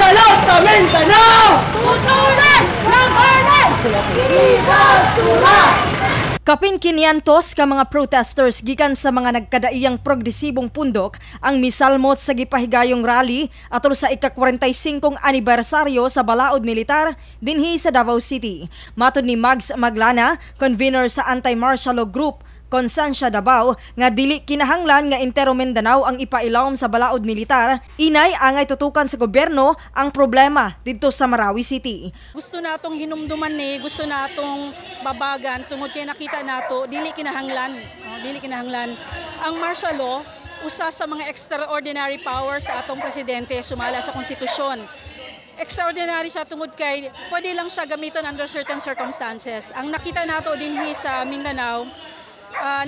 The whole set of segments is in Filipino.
Magsalo sa Mindanao! Tutulan ng Arnel! Ibasura! Kapin 500 ka mga protesters gikan sa mga nagkadaiyang progresibong pundok ang misalmot sa gipahigayong rally atol sa ika-45 anibersaryo sa balaod militar dinhi sa Davao City. Matud ni Mags Maglana, convener sa Anti-Martial Law Group Konsensya Davao, nga dili kinahanglan nga entero Mindanao ang ipailawom sa balaod militar, inay angay tutukan sa gobyerno ang problema didto sa Marawi City. Gusto natong hinumduman gusto natong babagan tungod kay nakita nato dili kinahanglan, dili kinahanglan ang martial law usa sa mga extraordinary powers sa atong presidente sumala sa konstitusyon. Extraordinary siya tungod kay pwede lang siya gamiton under certain circumstances. Ang nakita nato dinhi sa Mindanao,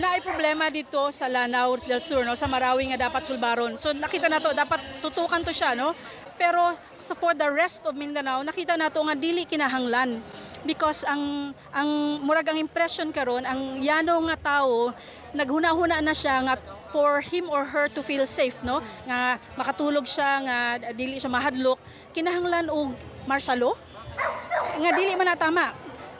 naay problema dito sa Lanao del Sur, no, sa Marawi nga dapat sulbaron. So nakita nato dapat tutukan to siya, no. Pero for the rest of Mindanao nakita nato nga dili kinahanglan because ang murag ang impression karon ang yano nga tawo naghuna-huna na siya nga for him or her to feel safe, no, nga makatulog siya nga dili siya mahadlok, kinahanglan og martial law nga dili man natama.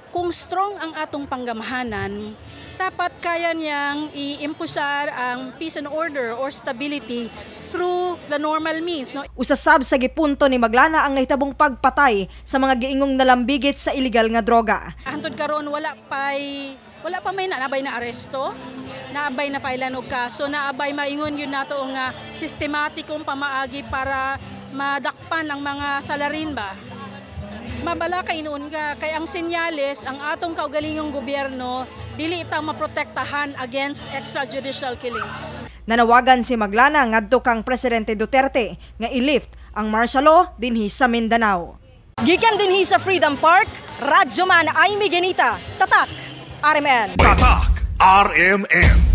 Kung strong ang atong panggamahanan, dapat kaya niyang i-impusar ang peace and order or stability through the normal means, no? Usasab sa gipunto ni Maglana ang nahitabong pagpatay sa mga giingong nalambigit sa illegal nga droga. Hantod karon wala pa may naabay na aresto, naabay na pailan og kaso, naabay maingon yun nato nga sistematikong pamaagi para madakpan ang mga salarin ba. Mabala kay noon ka kay ang senyales ang atong kaugalingong gobyerno dili ita maprotektahan against extrajudicial killings. Nanawagan si Maglana ngadto kang Presidente Duterte nga i-lift ang martial law dinhi sa Mindanao. Gikan dinhi sa Freedom Park, Radyo Man Aimee Genita, Tatak RMN. Tatak RMN.